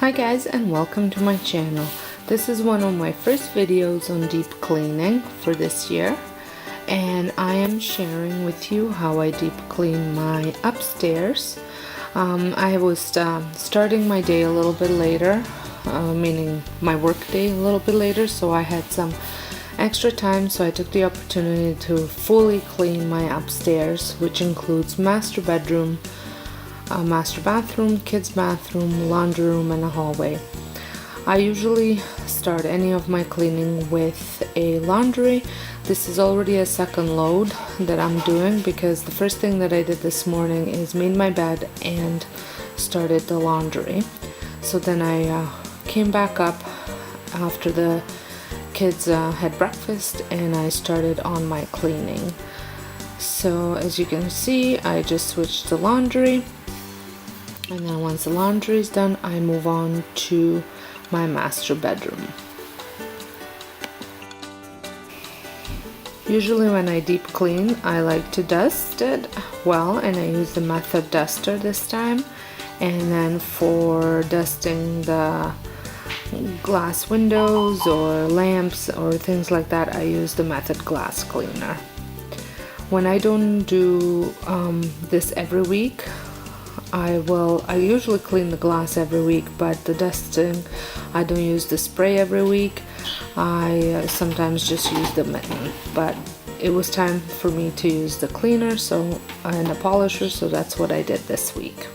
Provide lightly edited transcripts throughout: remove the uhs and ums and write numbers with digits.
Hi guys, and welcome to my channel. This is one of my first videos on deep cleaning for this year, and I am sharing with you how I deep clean my upstairs. I was starting my day a little bit later, meaning my work day a little bit later, so I had some extra time, so I took the opportunity to fully clean my upstairs, which includes master bedroom, a master bathroom, kids bathroom, laundry room, and a hallway. I usually start any of my cleaning with a laundry. This is already a second load that I'm doing because the first thing that I did this morning is made my bed and started the laundry. So then I came back up after the kids had breakfast and I started on my cleaning. So as you can see, I just switched the laundry. And then once the laundry is done, I move on to my master bedroom. Usually when I deep clean, I like to dust it well, and I use the Method duster this time. And then for dusting the glass windows or lamps or things like that, I use the Method glass cleaner. When I don't do this every week, I usually clean the glass every week, but the dusting, I don't use the spray every week. I sometimes just use the mitten, but it was time for me to use the cleaner and the polisher, so that's what I did this week.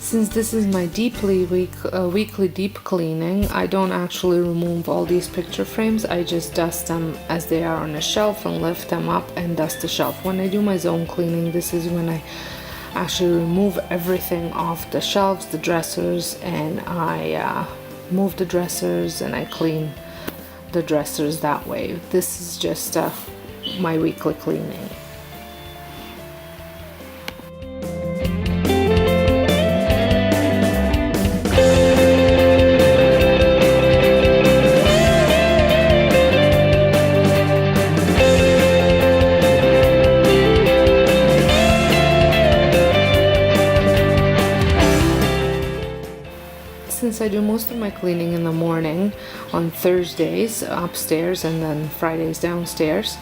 Since this is my weekly deep cleaning, I don't actually remove all these picture frames. I just dust them as they are on a shelf and lift them up and dust the shelf. When I do my zone cleaning, this is when I actually remove everything off the shelves, the dressers, and I move the dressers and I clean the dressers that way. This is just my weekly cleaning. Since I do most of my cleaning in the morning on Thursdays upstairs and then Fridays downstairs,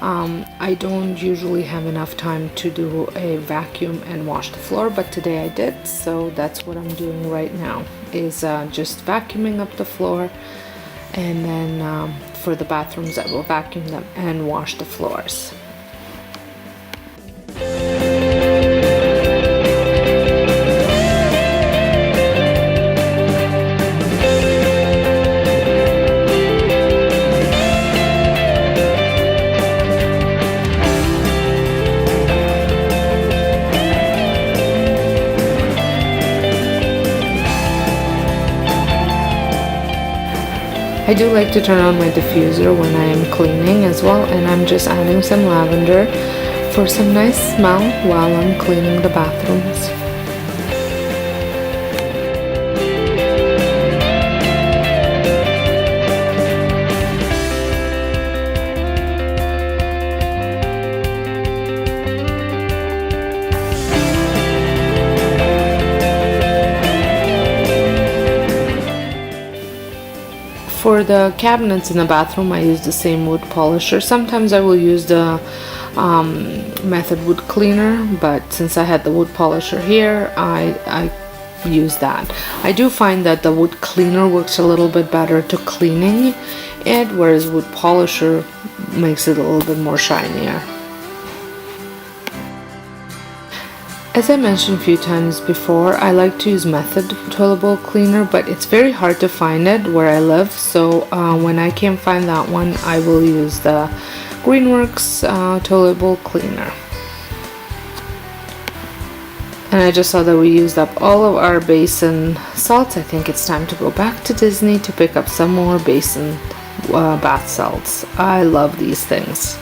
I don't usually have enough time to do a vacuum and wash the floor, but today I did, so that's what I'm doing right now, is just vacuuming up the floor, and then for the bathrooms I will vacuum them and wash the floors. I do like to turn on my diffuser when I am cleaning as well, and I'm just adding some lavender for some nice smell while I'm cleaning the bathrooms. For the cabinets in the bathroom, I use the same wood polisher. Sometimes I will use the Method wood cleaner, but since I had the wood polisher here, I use that. I do find that the wood cleaner works a little bit better to cleaning it, whereas wood polisher makes it a little bit more shinier. As I mentioned a few times before, I like to use Method toilet bowl cleaner, but it's very hard to find it where I live, so when I can't find that one, I will use the Greenworks toilet bowl cleaner. And I just saw that we used up all of our basin salts. I think it's time to go back to Disney to pick up some more basin bath salts. I love these things.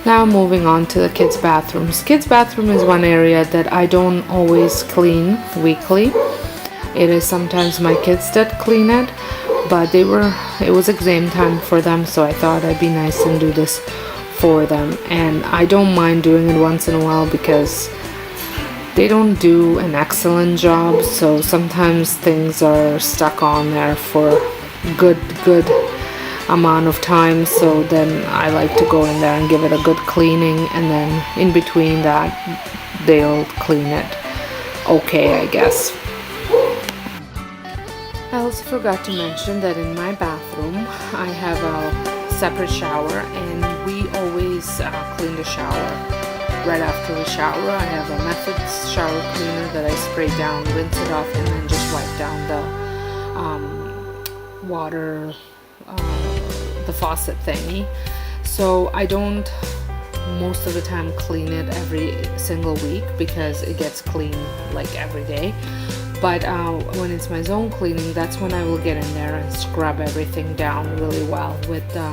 Now moving on to the kids' bathrooms. Kids' bathroom is one area that I don't always clean weekly. It is sometimes my kids that clean it, but it was exam time for them, so I thought I'd be nice and do this for them. And I don't mind doing it once in a while because they don't do an excellent job, so sometimes things are stuck on there for good amount of time, so then I like to go in there and give it a good cleaning, and then in between that they'll clean it okay, I guess. I also forgot to mention that in my bathroom I have a separate shower, and we always clean the shower right after we shower. I have a Method shower cleaner that I spray down, rinse it off, and then just wipe down the water, the faucet thingy. So I don't most of the time clean it every single week because it gets clean like every day. But when it's my zone cleaning, that's when I will get in there and scrub everything down really well with a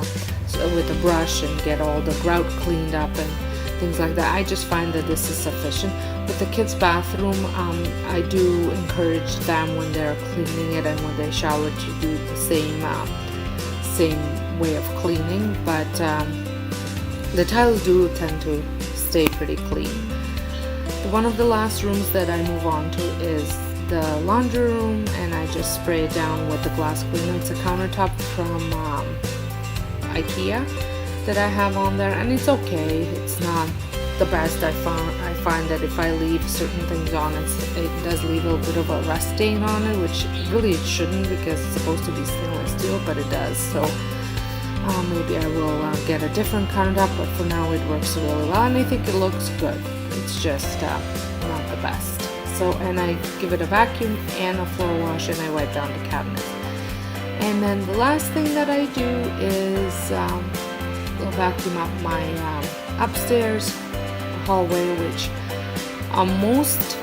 brush and get all the grout cleaned up and things like that. I just find that this is sufficient. With the kids' bathroom, I do encourage them when they're cleaning it and when they shower to do the same way of cleaning, but the tiles do tend to stay pretty clean. One of the last rooms that I move on to is the laundry room, and I just spray it down with the glass cleaner. It's a countertop from IKEA that I have on there, and it's okay. It's not the best. I find that if I leave certain things on, it does leave a bit of a rust stain on it, which really it shouldn't because it's supposed to be stainless steel, but it does. So maybe I will get a different countertop, but for now it works really well, and I think it looks good. It's just not the best. So, and I give it a vacuum and a floor wash, and I wipe down the cabinet. And then the last thing that I do is vacuum up my upstairs hallway, which most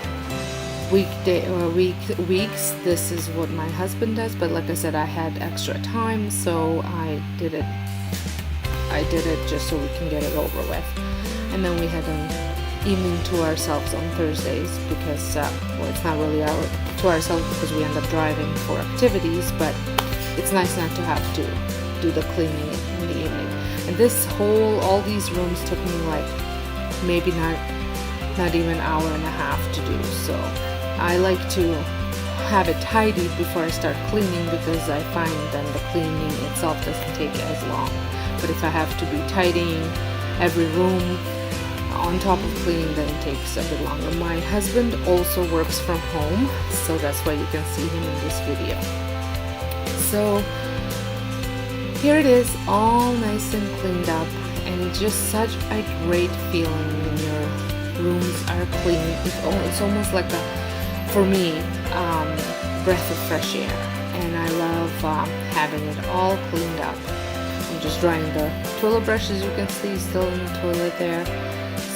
weeks this is what my husband does, but like I said, I had extra time, so I did it just so we can get it over with. And then we had an evening to ourselves on Thursdays because well, it's not really to ourselves because we end up driving for activities, but it's nice not to have to do the cleaning in the evening. And all these rooms took me like maybe not even an hour and a half to do, so I like to have it tidied before I start cleaning because I find then the cleaning itself doesn't take as long. But if I have to be tidying every room on top of cleaning, then it takes a bit longer. My husband also works from home, so that's why you can see him in this video. So here it is, all nice and cleaned up, and just such a great feeling when your rooms are clean. It's almost like for me, breath of fresh air, and I love having it all cleaned up. I'm just drying the toilet brush, as you can see, still in the toilet there.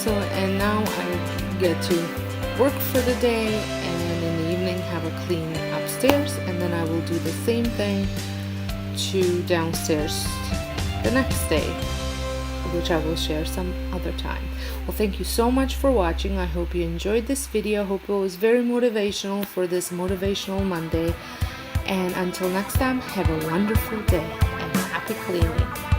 So, and now I get to work for the day, and in the evening have a clean upstairs, and then I will do the same thing to downstairs the next day, which I will share some other time. Well, thank you so much for watching. I hope you enjoyed this video. I hope it was very motivational for this Motivational Monday. And until next time, have a wonderful day and happy cleaning.